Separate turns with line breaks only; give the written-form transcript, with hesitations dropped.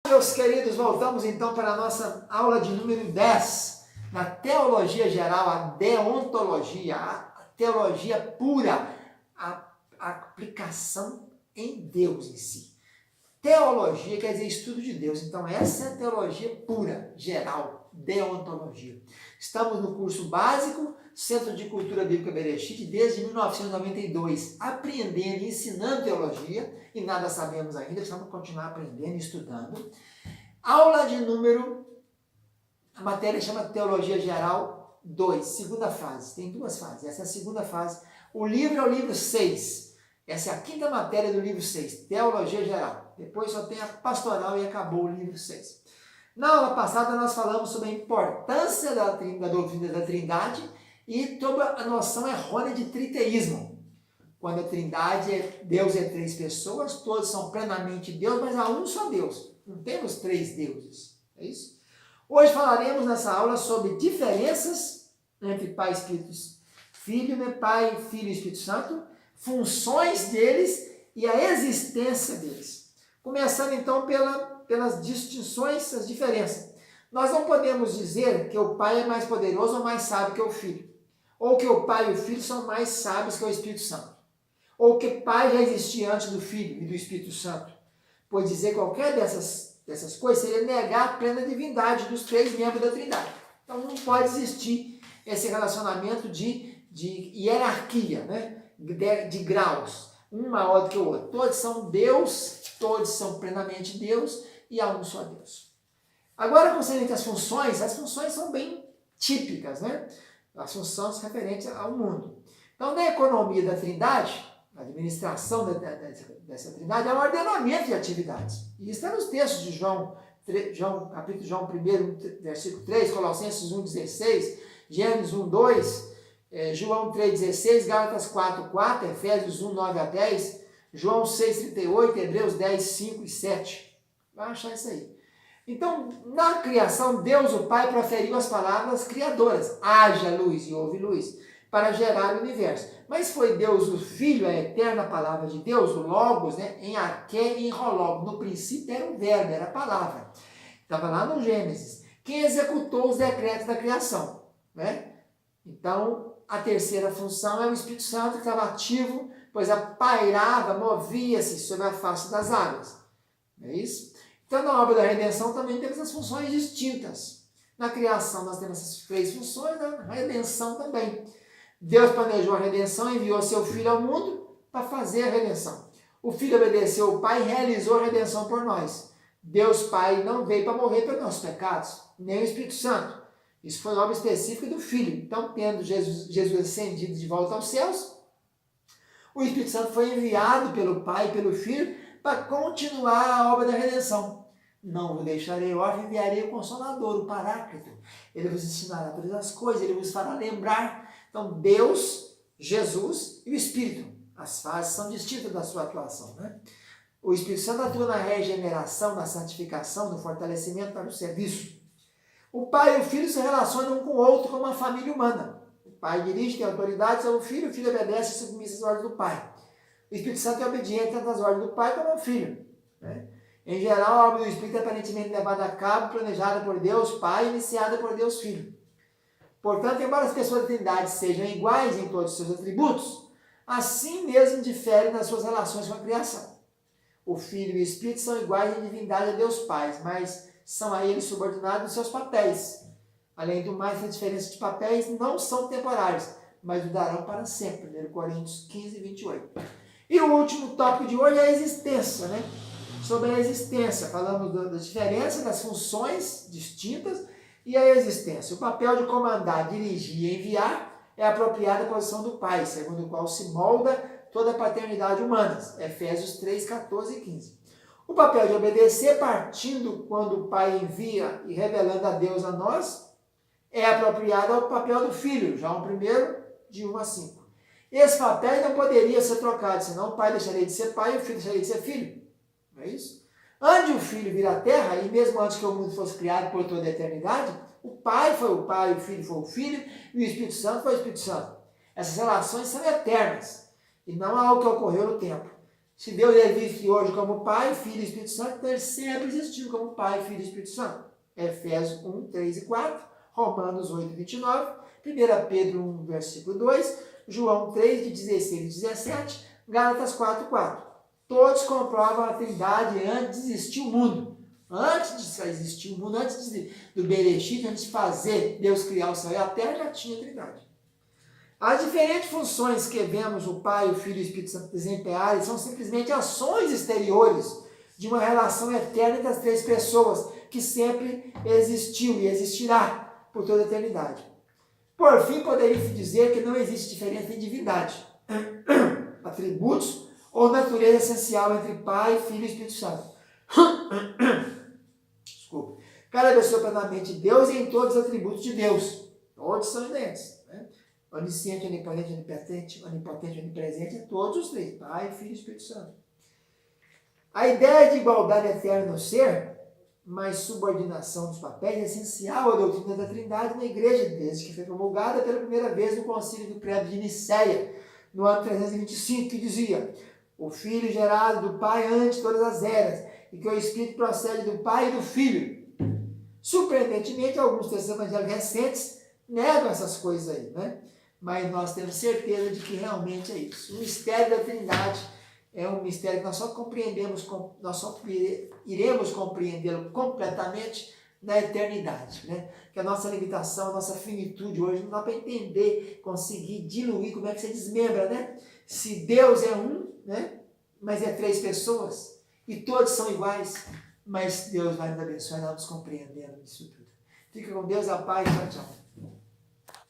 Meus queridos, voltamos então para a nossa aula de número 10, na teologia geral, a deontologia, a teologia pura, a aplicação em Deus em si. Teologia quer dizer estudo de Deus, então essa é a teologia pura, geral, deontologia. Estamos no curso básico, Centro de Cultura Bíblica Bereshit, desde 1992, aprendendo e ensinando teologia, e nada sabemos ainda, precisamos continuar aprendendo e estudando. Aula de número, a matéria chama Teologia Geral 2, segunda fase, tem duas fases, essa é a segunda fase. O livro é o livro 6, essa é a quinta matéria do livro 6, Teologia Geral. Depois só tem a pastoral e acabou o livro 6. Na aula passada nós falamos sobre a importância da doutrina da Trindade e sobre a noção errônea de triteísmo. Quando a Trindade, Deus é três pessoas, todos são plenamente Deus, mas há um só Deus. Não temos três deuses. É isso? Hoje falaremos nessa aula sobre diferenças entre Pai e Espírito, Filho, né? Pai, Filho e Espírito Santo, funções deles e a existência deles. Começando então pelas distinções, as diferenças. Nós não podemos dizer que o Pai é mais poderoso ou mais sábio que o Filho. Ou que o Pai e o Filho são mais sábios que o Espírito Santo. Ou que o Pai já existia antes do Filho e do Espírito Santo. Pois dizer qualquer dessas coisas seria negar a plena divindade dos três membros da Trindade. Então não pode existir esse relacionamento de hierarquia, né? De graus, um maior do que o outro. Todos são Deus, todos são plenamente Deus e há um só Deus. Agora, concernente às funções são bem típicas, né? As funções referentes ao mundo. Então, na economia da Trindade, a administração dessa Trindade é um ordenamento de atividades. E isso está nos textos de capítulo João 1, versículo 3, Colossenses 1,16, Gênesis 1,2, João 3,16, Gálatas 4,4, Efésios 1, 9 a 10, João 6,38, Hebreus 10, 5 e 7. Vai achar isso aí. Então, na criação, Deus, o Pai, proferiu as palavras criadoras. Haja luz e houve luz, para gerar o universo. Mas foi Deus, o Filho, a eterna palavra de Deus, o Logos, né, em arqué e em rolog. No princípio era o verbo, era a palavra. Estava lá no Gênesis. Quem executou os decretos da criação, né? Então, a terceira função é o Espírito Santo, que estava ativo, pois pairava, movia-se sobre a face das águas. Não é isso? Então, na obra da redenção também temos as funções distintas. Na criação nós temos essas três funções, na redenção também. Deus planejou a redenção, enviou seu Filho ao mundo para fazer a redenção. O Filho obedeceu ao Pai e realizou a redenção por nós. Deus Pai não veio para morrer pelos nossos pecados, nem o Espírito Santo. Isso foi obra específica do Filho. Então, tendo Jesus ascendido de volta aos céus, o Espírito Santo foi enviado pelo Pai e pelo Filho para continuar a obra da redenção. Não vos deixarei órfão, enviarei o Consolador, o Paráclito. Ele vos ensinará todas as coisas, ele vos fará lembrar. Então, Deus, Jesus e o Espírito. As fases são distintas da sua atuação, né? O Espírito Santo atua na regeneração, na santificação, no fortalecimento para o serviço. O Pai e o Filho se relacionam um com o outro como uma família humana. O Pai dirige, tem autoridade sobre o Filho obedece e submissa às ordens do Pai. O Espírito Santo é obediente tanto às ordens do Pai como ao Filho, né? Em geral, a obra do Espírito é aparentemente levada a cabo, planejada por Deus Pai e iniciada por Deus Filho. Portanto, embora as pessoas da Trindade sejam iguais em todos os seus atributos, assim mesmo diferem nas suas relações com a criação. O Filho e o Espírito são iguais em divindade a Deus Pai, mas são a ele subordinados nos seus papéis. Além do mais, as diferenças de papéis não são temporárias, mas durarão para sempre. 1 Coríntios 15, 28. E o último tópico de hoje é a existência, né? Sobre a existência, falamos da diferença das funções distintas e a existência. O papel de comandar, dirigir e enviar é apropriado à posição do Pai, segundo o qual se molda toda a paternidade humana. Efésios 3, 14 e 15. O papel de obedecer, partindo quando o Pai envia e revelando a Deus a nós, é apropriado ao papel do Filho, João 1, de 1 a 5. Esse papel não poderia ser trocado, senão o Pai deixaria de ser Pai e o Filho deixaria de ser Filho. Não é isso? Antes o Filho vir à Terra, e mesmo antes que o mundo fosse criado por toda a eternidade, o Pai foi o Pai, o Filho foi o Filho, e o Espírito Santo foi o Espírito Santo. Essas relações são eternas, e não algo que ocorreu no tempo. Se Deus existe hoje como Pai, Filho e Espírito Santo, então ele sempre existiu como Pai, Filho e Espírito Santo. Efésios 1, 3 e 4, Romanos 8, 29, 1 Pedro 1, versículo 2, João 3, de 16 e 17, Gálatas 4, 4. Todos comprovam a Trindade antes de existir o mundo. Antes de existir o mundo, antes do Bereshit, antes de fazer Deus criar o céu e a terra, já tinha a Trindade. As diferentes funções que vemos o Pai, o Filho e o Espírito Santo desempenharem são simplesmente ações exteriores de uma relação eterna entre as três pessoas, que sempre existiu e existirá por toda a eternidade. Por fim, poderia-se dizer que não existe diferença em divindade, atributos ou natureza essencial entre Pai, Filho e Espírito Santo. Desculpa. Cada pessoa plenamente Deus e em todos os atributos de Deus. Todos são idênticos. Onisciente, onipotente, onipotente, onipresente, é todos os três, Pai, Filho e Espírito Santo. A ideia de igualdade eterna no ser, mas subordinação dos papéis, é essencial à doutrina da Trindade na Igreja, desde que foi promulgada pela primeira vez no Concílio do Credo de Nicéia, no ano 325, que dizia: o Filho gerado do Pai antes de todas as eras, e que o Espírito procede do Pai e do Filho. Surpreendentemente, alguns textos evangélicos recentes negam essas coisas aí, né? Mas nós temos certeza de que realmente é isso. O mistério da Trindade é um mistério que nós só iremos compreendê-lo completamente na eternidade, né? Que a nossa limitação, a nossa finitude hoje não dá para entender, conseguir diluir, como é que você desmembra, né? Se Deus é um, né? Mas é três pessoas e todos são iguais, mas Deus vai nos abençoar e nós nos compreendendo isso tudo. Fica com Deus, a paz, tchau, tchau.